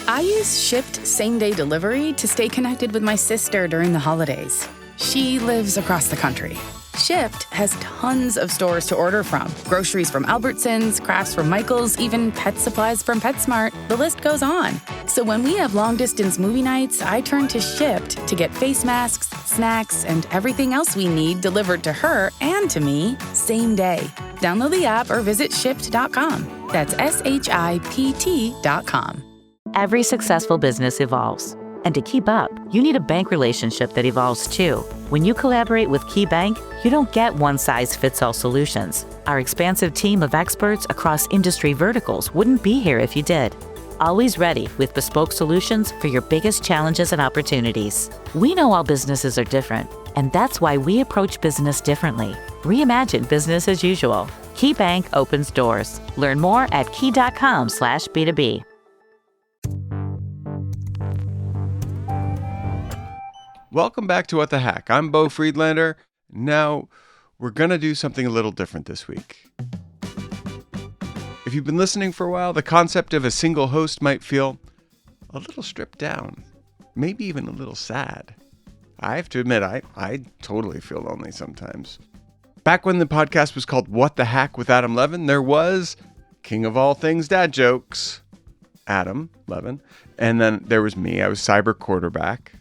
I use Shipt same-day delivery to stay connected with my sister during the holidays. She lives across the country. Shipt has tons of stores to order from. Groceries from Albertsons, crafts from Michael's, even pet supplies from PetSmart. The list goes on. So when we have long-distance movie nights, I turn to Shipt to get face masks, snacks, and everything else we need delivered to her and to me same day. Download the app or visit Shipt.com. That's SHIPT.com. Every successful business evolves. And to keep up, you need a bank relationship that evolves too. When you collaborate with KeyBank, you don't get one-size-fits-all solutions. Our expansive team of experts across industry verticals wouldn't be here if you did. Always ready with bespoke solutions for your biggest challenges and opportunities. We know all businesses are different, and that's why we approach business differently. Reimagine business as usual. KeyBank opens doors. Learn more at key.com/B2B. Welcome back to What the Hack. I'm Beau Friedlander. Now, we're going to do something a little different this week. If you've been listening for a while, the concept of a single host might feel a little stripped down, maybe even a little sad. I have to admit, I totally feel lonely sometimes. Back when the podcast was called What the Hack with Adam Levin, there was king of all things dad jokes, Adam Levin. And then there was me. I was cyber quarterback.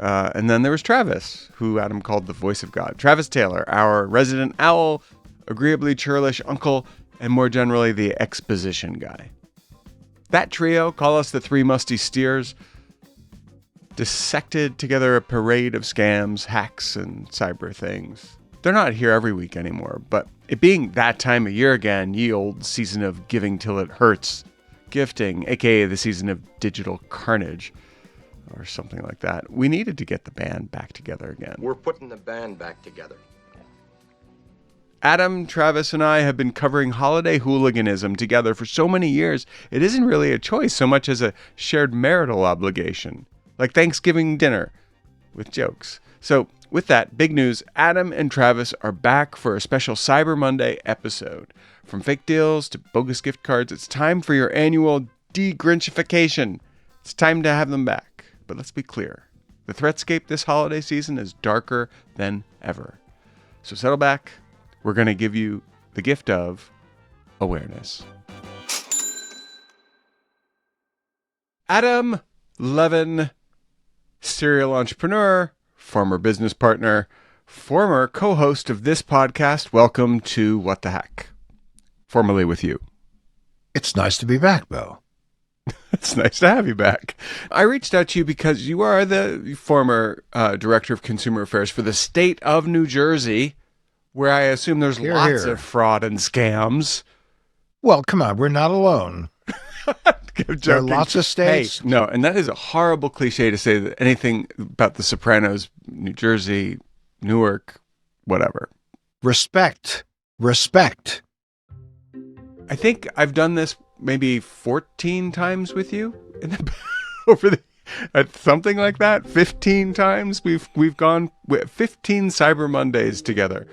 And then there was Travis, who Adam called the voice of God. Travis Taylor, our resident owl, agreeably churlish uncle, and more generally, the exposition guy. That trio, call us the Three Musty Steers, dissected together a parade of scams, hacks, and cyber things. They're not here every week anymore, but it being that time of year again, ye old season of giving till it hurts, gifting, aka the season of digital carnage, or something like that, we needed to get the band back together again. We're putting the band back together. Adam, Travis, and I have been covering holiday hooliganism together for so many years, it isn't really a choice so much as a shared marital obligation, like Thanksgiving dinner with jokes. So with that, big news, Adam and Travis are back for a special Cyber Monday episode. From fake deals to bogus gift cards, it's time for your annual de-Grinchification. It's time to have them back. But let's be clear, the threatscape this holiday season is darker than ever. So settle back. We're going to give you the gift of awareness. Adam Levin, serial entrepreneur, former business partner, former co-host of this podcast. Welcome to What the Hack. Formerly with you. It's nice to be back, Beau. It's nice to have you back. I reached out to you because you are the former Director of Consumer Affairs for the state of New Jersey, where I assume there's lots of fraud and scams. Well, come on, we're not alone. There are lots of states. Hey, no, and that is a horrible cliche to say that anything about The Sopranos, New Jersey, Newark, whatever. Respect. I think I've done this maybe 14 times with you over the something like that. 15 times we've gone 15 Cyber Mondays together,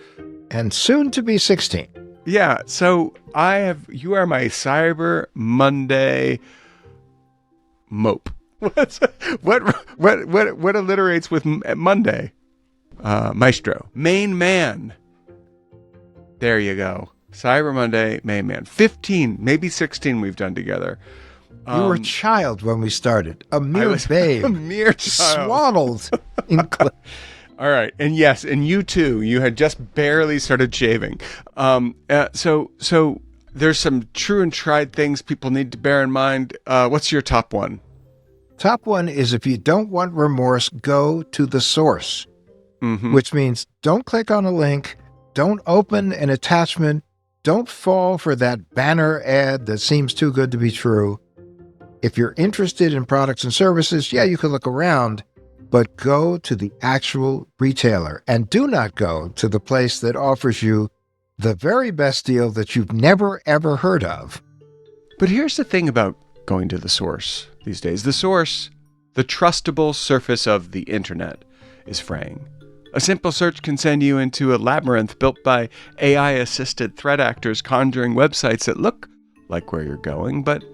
and soon to be 16. Yeah, so you are my Cyber Monday mope. What alliterates with Monday? Maestro, main man. There you go. Cyber Monday, main man. 15, maybe 16 we've done together. You were a child when we started. A mere babe. A mere child. Swaddled. All right. And yes, and you too. You had just barely started shaving. So there's some true and tried things people need to bear in mind. What's your top one? Top one is, if you don't want remorse, go to the source, which means don't click on a link, don't open an attachment, don't fall for that banner ad that seems too good to be true. If you're interested in products and services, yeah, you can look around, but go to the actual retailer, and do not go to the place that offers you the very best deal that you've never, ever heard of. But here's the thing about going to the source these days. The source, the trustable surface of the internet, is fraying. A simple search can send you into a labyrinth built by AI-assisted threat actors conjuring websites that look like where you're going, but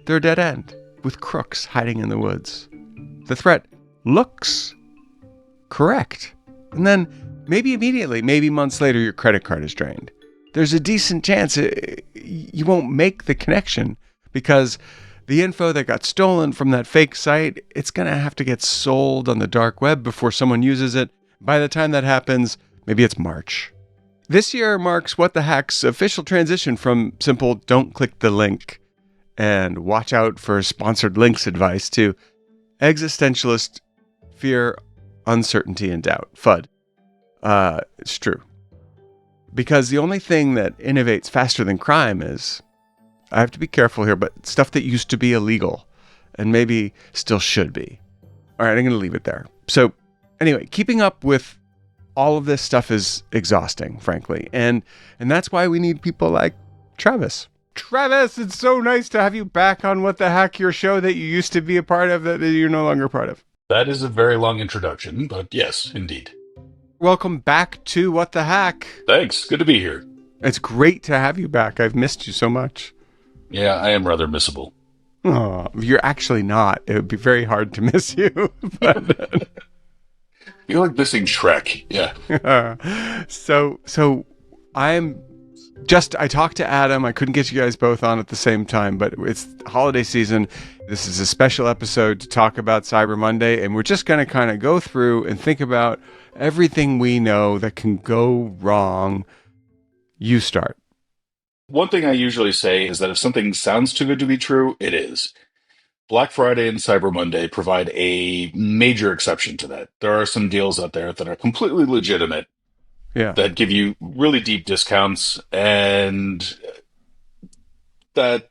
they're dead end. with crooks hiding in the woods. The threat looks correct. And then maybe immediately, maybe months later, your credit card is drained. There's a decent chance you won't make the connection because the info that got stolen from that fake site, it's going to have to get sold on the dark web before someone uses it. By the time that happens, maybe it's March. This year marks What the Hack's official transition from simple don't click the link and watch out for sponsored links advice to existentialist fear, uncertainty, and doubt. FUD. It's true. Because the only thing that innovates faster than crime is, I have to be careful here, but stuff that used to be illegal and maybe still should be. All right, I'm going to leave it there. So anyway, keeping up with all of this stuff is exhausting, frankly. And that's why we need people like Travis. Travis, it's so nice to have you back on What the Hack, your show that you used to be a part of that you're no longer part of. That is a very long introduction, but yes, indeed. Welcome back to What the Hack. Thanks. Good to be here. It's great to have you back. I've missed you so much. Yeah, I am rather missable. Oh, you're actually not. It would be very hard to miss you. But You're like missing Shrek. Yeah. So I talked to Adam. I couldn't get you guys both on at the same time, but it's holiday season. This is a special episode to talk about Cyber Monday, and we're just going to kind of go through and think about everything we know that can go wrong. You start. One thing I usually say is that if something sounds too good to be true, it is. Black Friday and Cyber Monday provide a major exception to that. There are some deals out there that are completely legitimate, that give you really deep discounts, and that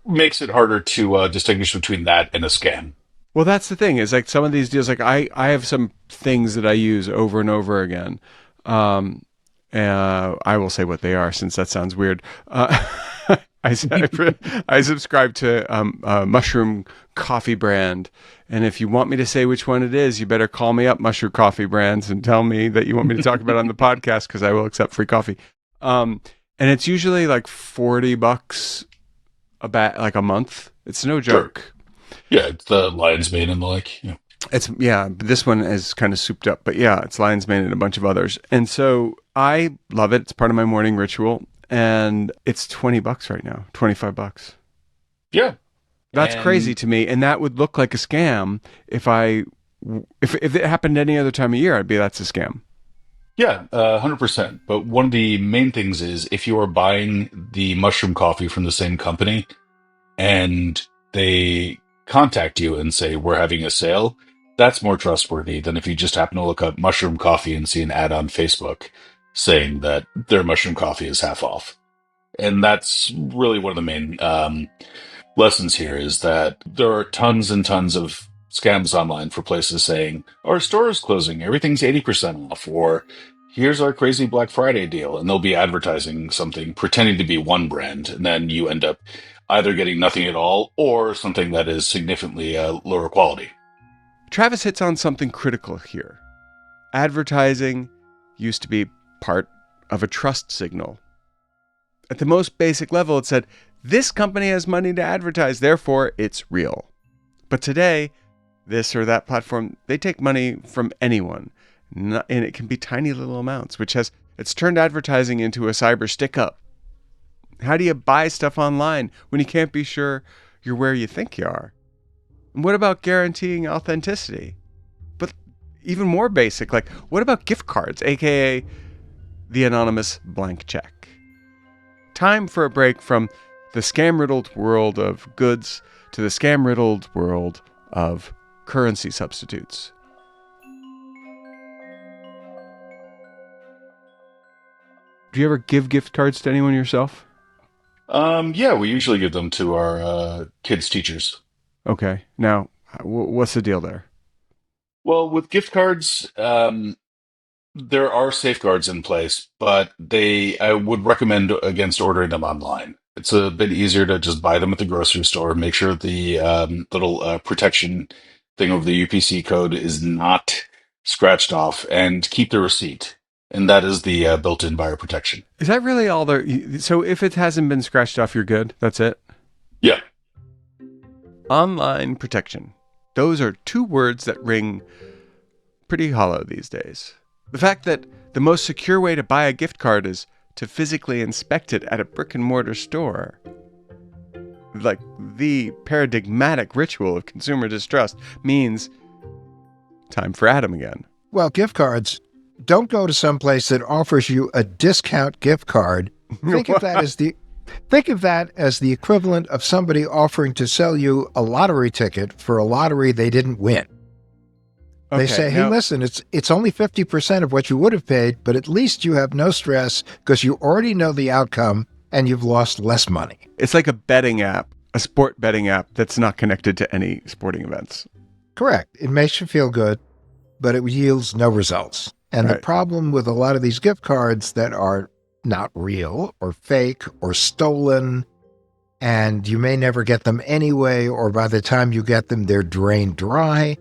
makes it harder to distinguish between that and a scam. Well, that's the thing, is like some of these deals, like I have some things that I use over and over again. I will say what they are, since that sounds weird. I subscribe to a mushroom coffee brand. And if you want me to say which one it is, you better call me up, Mushroom Coffee Brands, and tell me that you want me to talk about it on the podcast, because I will accept free coffee. And it's usually like $40 like a month. It's no joke. Sure. Yeah, it's the Lion's Mane and the like. Yeah. This one is kind of souped up, but yeah, it's Lion's Mane and a bunch of others. And so I love it. It's part of my morning ritual, and it's $20 right now, $25. Yeah. That's crazy to me. And that would look like a scam if it happened any other time of year. I'd be, that's a scam. Yeah, 100%. But one of the main things is if you are buying the mushroom coffee from the same company and they contact you and say, we're having a sale, that's more trustworthy than if you just happen to look up mushroom coffee and see an ad on Facebook saying that their mushroom coffee is half off. And that's really one of the main lessons here, is that there are tons and tons of scams online for places saying, our store is closing, everything's 80% off, or here's our crazy Black Friday deal. And they'll be advertising something, pretending to be one brand. And then you end up either getting nothing at all or something that is significantly lower quality. Travis hits on something critical here. Advertising used to be part of a trust signal. At the most basic level, it said, this company has money to advertise, therefore it's real. But today, this or that platform, they take money from anyone. And it can be tiny little amounts, it's turned advertising into a cyber stick-up. How do you buy stuff online when you can't be sure you're where you think you are? And what about guaranteeing authenticity? But even more basic, like, what about gift cards, aka the anonymous blank check? Time for a break from the scam-riddled world of goods to the scam-riddled world of currency substitutes. Do you ever give gift cards to anyone yourself? Yeah, we usually give them to our kids' teachers. Okay. Now, what's the deal there? Well, with gift cards, there are safeguards in place, but I would recommend against ordering them online. It's a bit easier to just buy them at the grocery store, make sure the little protection thing of the UPC code is not scratched off, and keep the receipt. And that is the built-in buyer protection. Is that really all there? So if it hasn't been scratched off, you're good? That's it? Yeah. Online protection. Those are two words that ring pretty hollow these days. The fact that the most secure way to buy a gift card is to physically inspect it at a brick and mortar store. Like the paradigmatic ritual of consumer distrust means time for Adam again. Well, gift cards, don't go to some place that offers you a discount gift card. Think of that as the equivalent of somebody offering to sell you a lottery ticket for a lottery they didn't win. They say, hey, listen, it's only 50% of what you would have paid, but at least you have no stress because you already know the outcome and you've lost less money. It's like a betting app, a sport betting app that's not connected to any sporting events. Correct. It makes you feel good, but it yields no results. And The problem with a lot of these gift cards that are not real or fake or stolen, and you may never get them anyway, or by the time you get them, they're drained dry,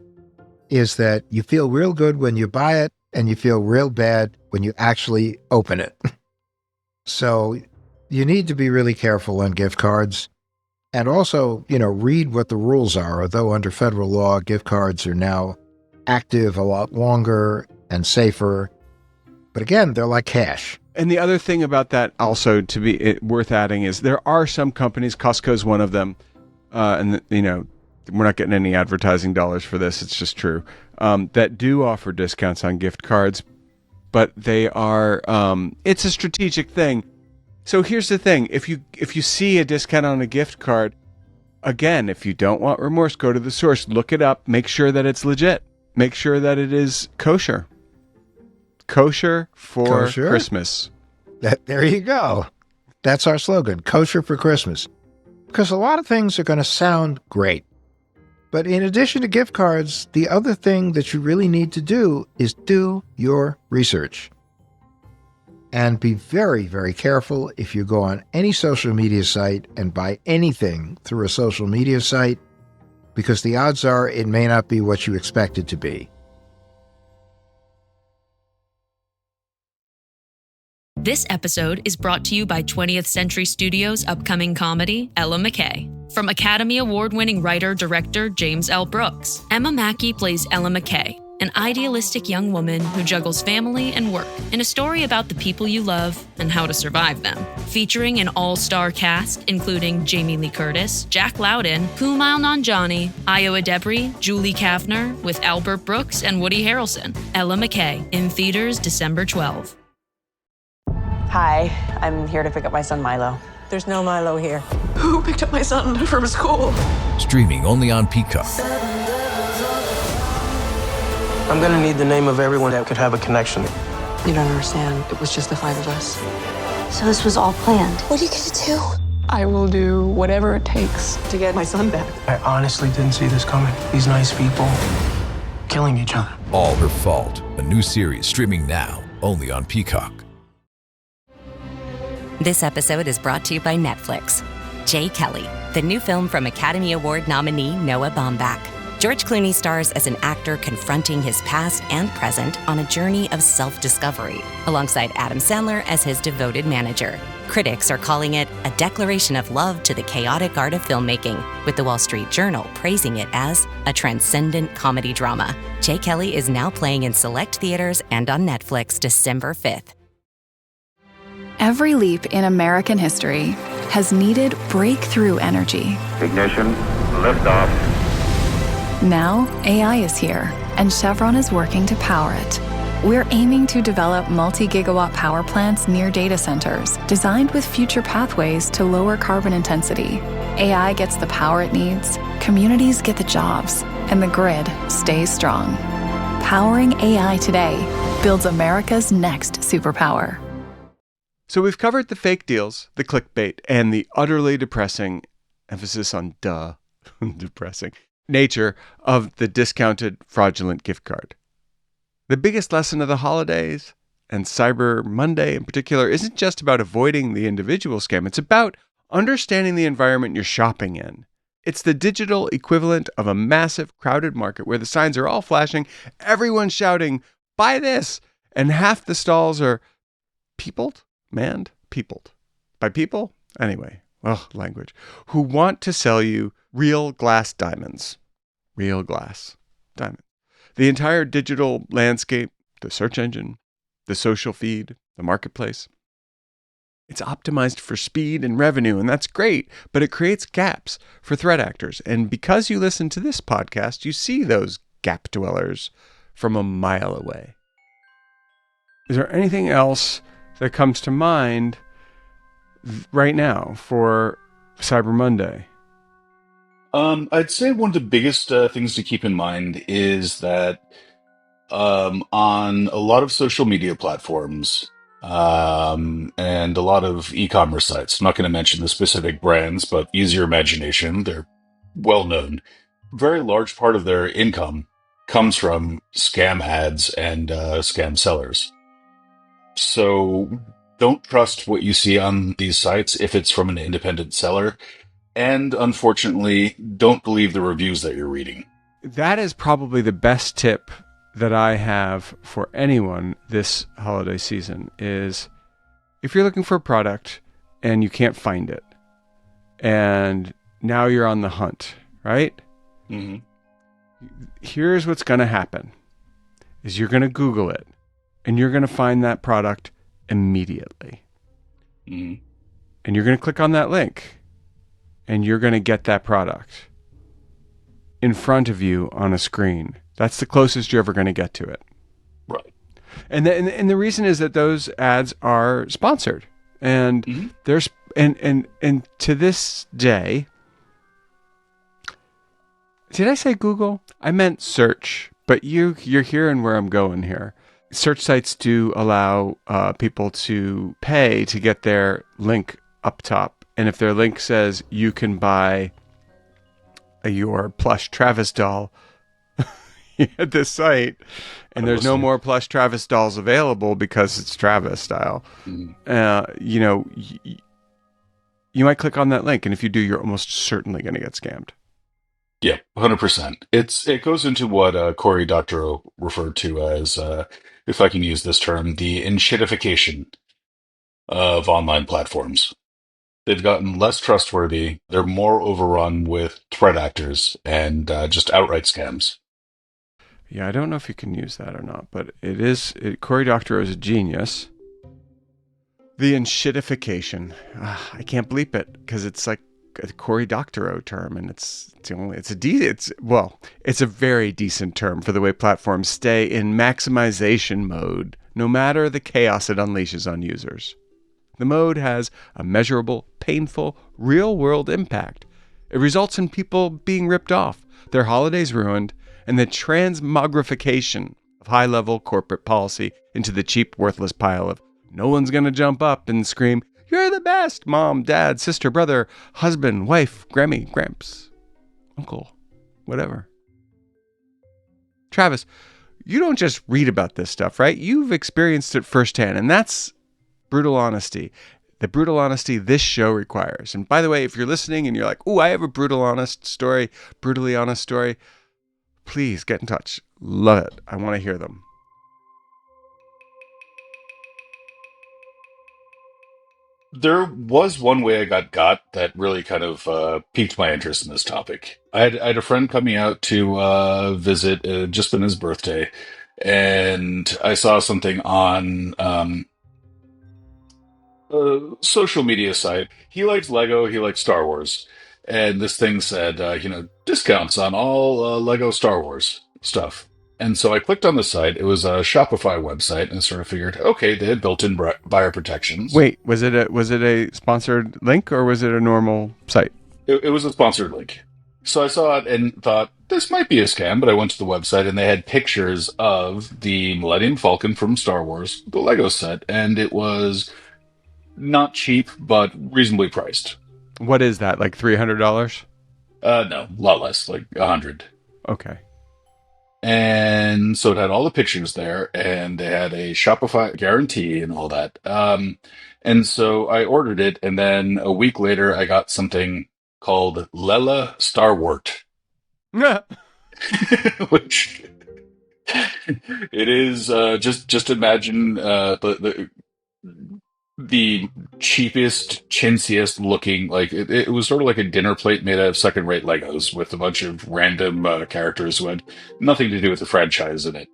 is that you feel real good when you buy it and you feel real bad when you actually open it. So you need to be really careful on gift cards and also, read what the rules are. Although under federal law, gift cards are now active a lot longer and safer. But again, they're like cash. And the other thing about that also to be worth adding is there are some companies, Costco's one of them, and we're not getting any advertising dollars for this, it's just true, that do offer discounts on gift cards, but they are, it's a strategic thing. So here's the thing, if you see a discount on a gift card, again, if you don't want remorse, go to the source, look it up, make sure that it's legit, make sure that it is kosher. Kosher for Christmas. There you go. That's our slogan, kosher for Christmas. Because a lot of things are going to sound great. But in addition to gift cards, the other thing that you really need to do is do your research. And be very, very careful if you go on any social media site and buy anything through a social media site, because the odds are it may not be what you expect it to be. This episode is brought to you by 20th Century Studios' upcoming comedy, Ella McKay. From Academy Award-winning writer-director James L. Brooks, Emma Mackey plays Ella McKay, an idealistic young woman who juggles family and work in a story about the people you love and how to survive them. Featuring an all-star cast including Jamie Lee Curtis, Jack Lowden, Kumail Nanjiani, Io Adebri, Julie Kavner, with Albert Brooks and Woody Harrelson. Ella McKay, in theaters December 12. Hi, I'm here to pick up my son Milo. There's no Milo here. Who picked up my son from school? Streaming only on Peacock. I'm gonna need the name of everyone that could have a connection. You don't understand. It was just the 5 of us. So this was all planned. What are you gonna do? I will do whatever it takes to get my son back. I honestly didn't see this coming. These nice people killing each other. All Her Fault, a new series streaming now only on Peacock. This episode is brought to you by Netflix. Jay Kelly, the new film from Academy Award nominee Noah Baumbach. George Clooney stars as an actor confronting his past and present on a journey of self-discovery, alongside Adam Sandler as his devoted manager. Critics are calling it a declaration of love to the chaotic art of filmmaking, with the Wall Street Journal praising it as a transcendent comedy drama. Jay Kelly is now playing in select theaters and on Netflix December 5th. Every leap in American history has needed breakthrough energy. Ignition, liftoff. Now, AI is here, and Chevron is working to power it. We're aiming to develop multi-gigawatt power plants near data centers, designed with future pathways to lower carbon intensity. AI gets the power it needs, communities get the jobs, and the grid stays strong. Powering AI today builds America's next superpower. So we've covered the fake deals, the clickbait, and the utterly depressing, emphasis on depressing, nature of the discounted fraudulent gift card. The biggest lesson of the holidays, and Cyber Monday in particular, isn't just about avoiding the individual scam. It's about understanding the environment you're shopping in. It's the digital equivalent of a massive, crowded market where the signs are all flashing, everyone's shouting, buy this, and half the stalls are peopled. Manned? Peopled. By people? Anyway, language, who want to sell you real glass diamonds. Real glass diamonds. The entire digital landscape, the search engine, the social feed, the marketplace. It's optimized for speed and revenue, and that's great, but it creates gaps for threat actors. And because you listen to this podcast, you see those gap dwellers from a mile away. Is there anything else that comes to mind right now for Cyber Monday? I'd say one of the biggest things to keep in mind is that on a lot of social media platforms and a lot of e-commerce sites, I'm not going to mention the specific brands, but use your imagination. They're well known. A very large part of their income comes from scam ads and scam sellers. So don't trust what you see on these sites if it's from an independent seller. And unfortunately, don't believe the reviews that you're reading. That is probably the best tip that I have for anyone this holiday season is if you're looking for a product and you can't find it and now you're on the hunt, right? Mm-hmm. Here's what's going to happen is you're going to Google it and you're going to find that product immediately. Mm-hmm. And you're going to click on that link and you're going to get that product in front of you on a screen. That's the closest you're ever going to get to it. Right. And the reason is that those ads are sponsored. And mm-hmm. there's and to this day, did I say Google? I meant search, but you're hearing where I'm going here. Search sites do allow people to pay to get their link up top. And if their link says you can buy your plush Travis doll at this site, and there's no more plush Travis dolls available because it's Travis style, you might click on that link. And if you do, you're almost certainly going to get scammed. Yeah, 100%. It goes into what Cory Doctorow referred to as, if I can use this term, the enshittification of online platforms. They've gotten less trustworthy. They're more overrun with threat actors and just outright scams. Yeah, I don't know if you can use that or not, but Cory Doctorow is a genius. The enshittification. I can't bleep it because it's like a Cory Doctorow term, and it's a very decent term for the way platforms stay in maximization mode, no matter the chaos it unleashes on users. The mode has a measurable, painful, real-world impact. It results in people being ripped off, their holidays ruined, and the transmogrification of high-level corporate policy into the cheap, worthless pile of no one's going to jump up and scream, "You're the best, mom, dad, sister, brother, husband, wife, Grammy, Gramps, uncle, whatever." Travis, you don't just read about this stuff, right? You've experienced it firsthand, and that's brutal honesty. The brutal honesty this show requires. And by the way, if you're listening and you're like, "Ooh, I have a brutally honest story," please get in touch. Love it. I want to hear them. There was one way I got that really kind of piqued my interest in this topic. I had a friend coming out to visit, just been his birthday, and I saw something on social media site. He likes Lego, he likes Star Wars. And this thing said, discounts on all Lego Star Wars stuff. And so I clicked on the site. It was a Shopify website, and I sort of figured, okay, they had built-in buyer protections. Wait, was it a sponsored link or was it a normal site? It was a sponsored link. So I saw it and thought, this might be a scam, but I went to the website and they had pictures of the Millennium Falcon from Star Wars, the Lego set, and it was not cheap, but reasonably priced. What is that, like $300? No, a lot less, like $100. Okay. And so it had all the pictures there, and they had a Shopify guarantee and all that. And so I ordered it, and then a week later, I got something called Lela Starwort. Which it is just imagine the the cheapest, chintziest looking, like it was sort of like a dinner plate made out of second-rate Legos with a bunch of random characters who had nothing to do with the franchise in it.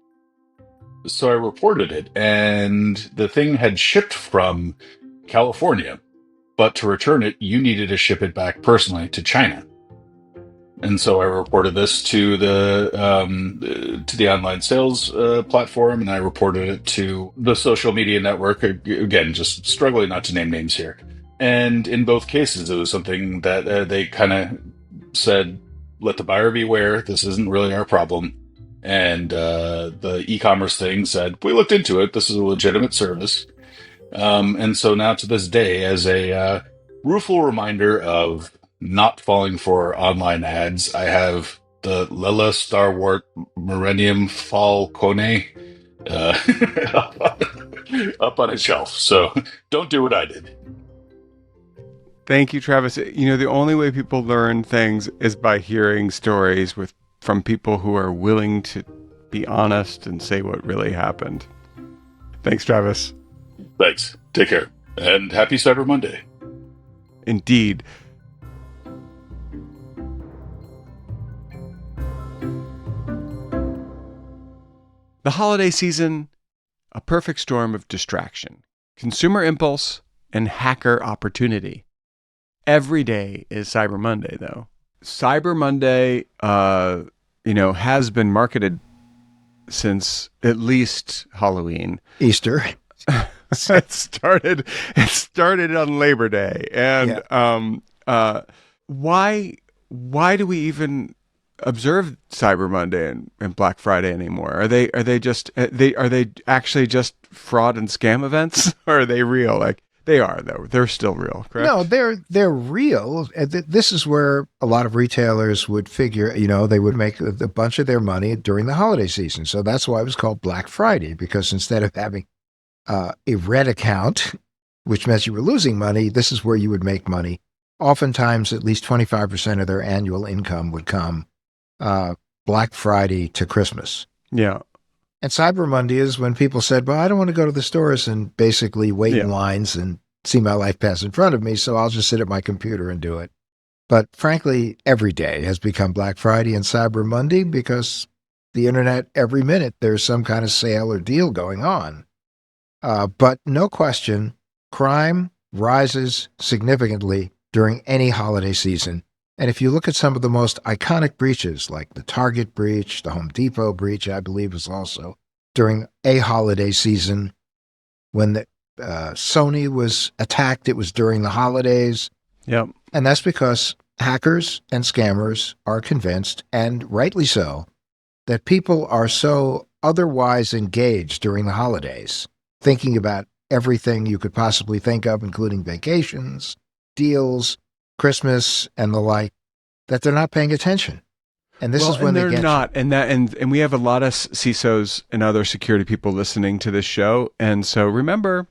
So I reported it, and the thing had shipped from California, but to return it, you needed to ship it back personally to China. And so I reported this to the online sales platform, and I reported it to the social media network. Again, just struggling not to name names here. And in both cases, it was something that they kind of said, "Let the buyer beware. This isn't really our problem." And the e-commerce thing said, "We looked into it. This is a legitimate service." And so now to this day, as a rueful reminder of not falling for online ads, I have the Lela Starwart Millennium Falcone up on a shelf. So don't do what I did. Thank you, Travis. The only way people learn things is by hearing stories from people who are willing to be honest and say what really happened. Thanks, Travis. Thanks. Take care. And happy Cyber Monday. Indeed. The holiday season, a perfect storm of distraction, consumer impulse, and hacker opportunity. Every day is Cyber Monday, though. Cyber Monday, has been marketed since at least Halloween. Easter. It started on Labor Day. And why do we even observe Cyber Monday and Black Friday anymore? Are they actually just fraud and scam events, or are they real? Like, they are, though. They're still real, correct? No, they're real. This is where a lot of retailers would figure, they would make a bunch of their money during the holiday season. So that's why it was called Black Friday, because instead of having a red account, which meant you were losing money, this is where you would make money. Oftentimes, at least 25% of their annual income would come Black Friday to Christmas. Yeah. And Cyber Monday is when people said, well, I don't want to go to the stores and basically wait in lines and see my life pass in front of me, so I'll just sit at my computer and do it. But frankly, every day has become Black Friday and Cyber Monday because the internet, every minute, there's some kind of sale or deal going on. But no question, crime rises significantly during any holiday season. And if you look at some of the most iconic breaches, like the Target breach, the Home Depot breach, I believe was also during a holiday season. When the Sony was attacked, it was during the holidays. Yep. And that's because hackers and scammers are convinced, and rightly so, that people are so otherwise engaged during the holidays, thinking about everything you could possibly think of, including vacations, deals, Christmas, and the like, that they're not paying attention. And this is when they're get not. And we have a lot of CISOs and other security people listening to this show. And so remember,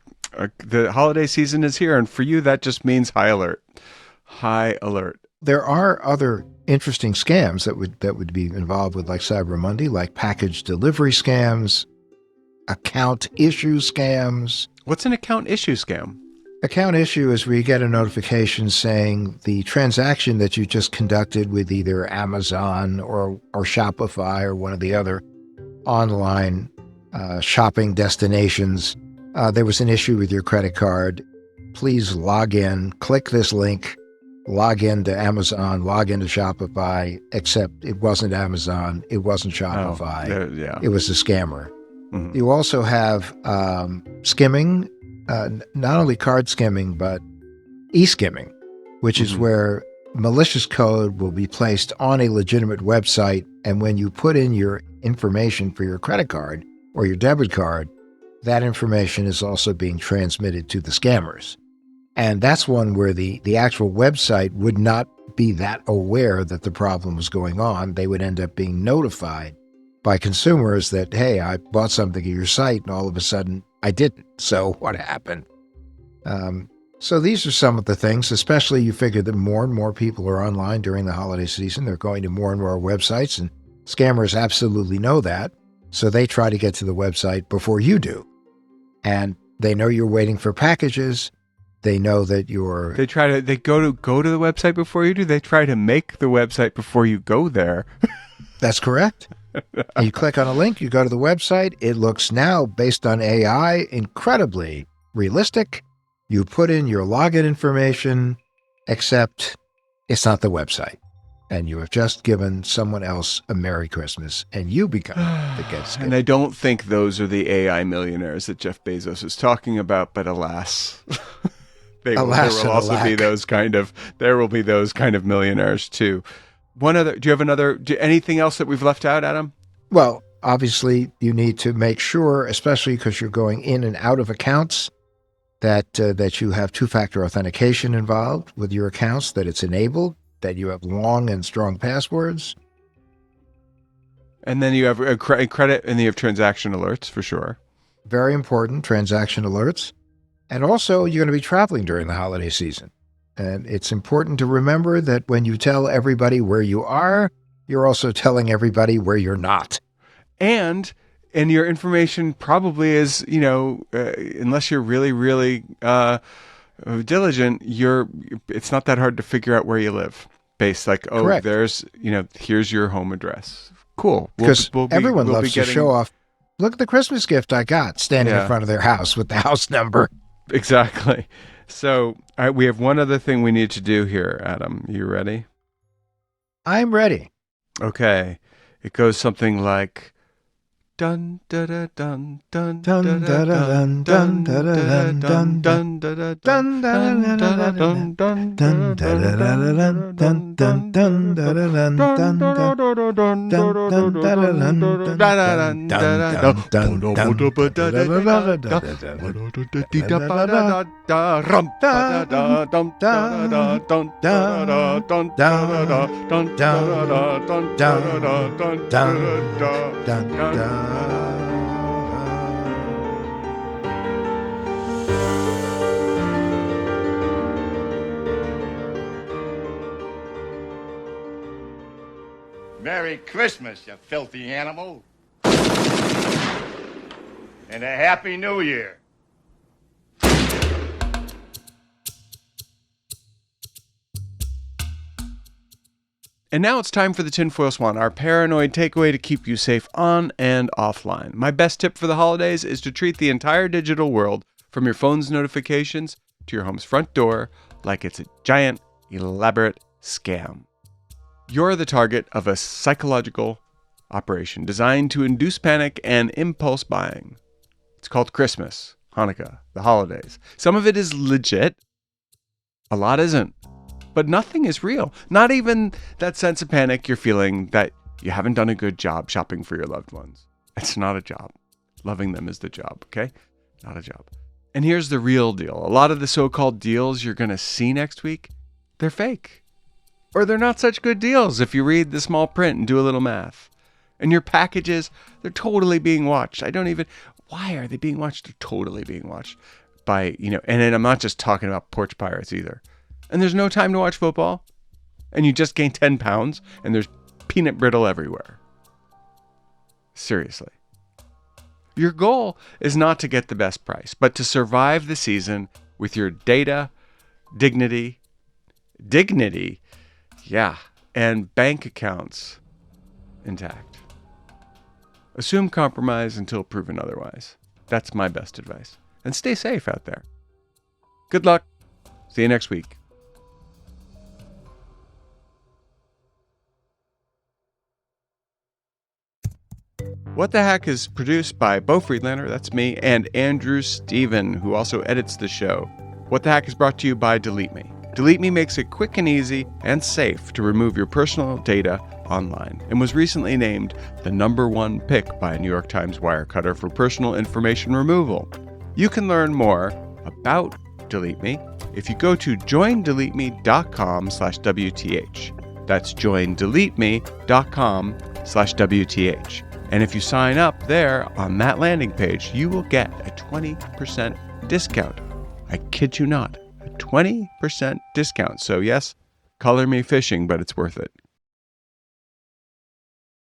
the holiday season is here. And for you, that just means high alert. High alert. There are other interesting scams that would be involved with, like Cyber Monday, like package delivery scams, account issue scams. What's an account issue scam? Account issue is where you get a notification saying the transaction that you just conducted with either Amazon or Shopify or one of the other online shopping destinations, there was an issue with your credit card. Please log in, click this link, log into Amazon, log into Shopify, except it wasn't Amazon, it wasn't Shopify. It was a scammer. Mm-hmm. You also have skimming, not only card skimming, but e-skimming, which is where malicious code will be placed on a legitimate website. And when you put in your information for your credit card or your debit card, that information is also being transmitted to the scammers. And that's one where the actual website would not be that aware that the problem was going on. They would end up being notified by consumers that, hey, I bought something at your site, and all of a sudden I didn't. So what happened? So these are some of the things, especially you figure that more and more people are online during the holiday season. They're going to more and more websites, and scammers absolutely know that. So they try to get to the website before you do. And They know you're waiting for packages. They know that you're... They go to the website before you do. They try to make the website before you go there. That's correct. You click on a link, you go to the website. It looks now, based on AI, incredibly realistic. You put in your login information, except it's not the website. And you have just given someone else a Merry Christmas, and you become the guest. And I don't think those are the AI millionaires that Jeff Bezos is talking about, but alas, there will also be those kind of millionaires too. Anything else that we've left out, Adam? Well, obviously you need to make sure, especially because you're going in and out of accounts, that you have two-factor authentication involved with your accounts, that it's enabled, that you have long and strong passwords. And then you have a credit, and you have transaction alerts for sure. Very important, transaction alerts. And also, you're going to be traveling during the holiday season. And it's important to remember that when you tell everybody where you are, you're also telling everybody where you're not. And your information probably is, unless you're really, really diligent, it's not that hard to figure out where you live. Correct. There's, here's your home address. Cool. Because everyone loves to show off. Look at the Christmas gift I got, standing in front of their house with the house number. Exactly. So we have one other thing we need to do here, Adam. You ready? I'm ready. Okay. It goes something like dun da da dun dun dun da dun dun da dun dun dun da dun dun da dun dun dun dun dun dun Merry Christmas, you filthy animal. And a Happy New Year. And now it's time for the Tinfoil Swan, our paranoid takeaway to keep you safe on and offline. My best tip for the holidays is to treat the entire digital world, from your phone's notifications to your home's front door, like it's a giant, elaborate scam. You're the target of a psychological operation designed to induce panic and impulse buying. It's called Christmas, Hanukkah, the holidays. Some of it is legit. A lot isn't. But nothing is real. Not even that sense of panic you're feeling that you haven't done a good job shopping for your loved ones. It's not a job. Loving them is the job, okay? Not a job. And here's the real deal. A lot of the so-called deals you're going to see next week, they're fake. Or they're not such good deals if you read the small print and do a little math. And your packages, they're totally being watched. Why are they being watched? They're totally being watched by, and then I'm not just talking about porch pirates either. And there's no time to watch football, and you just gained 10 pounds, and there's peanut brittle everywhere. Seriously. Your goal is not to get the best price, but to survive the season with your data, dignity, and bank accounts intact. Assume compromise until proven otherwise. That's my best advice. And stay safe out there. Good luck. See you next week. What the Hack is produced by Beau Friedlander, that's me, and Andrew Steven, who also edits the show. What the Hack is brought to you by DeleteMe. DeleteMe makes it quick and easy and safe to remove your personal data online, and was recently named the #1 pick by a New York Times Wirecutter for personal information removal. You can learn more about DeleteMe if you go to joindeleteme.com/WTH. That's joindeleteme.com/WTH. And if you sign up there on that landing page, you will get a 20% discount. I kid you not, a 20% discount. So yes, color me phishing, but it's worth it.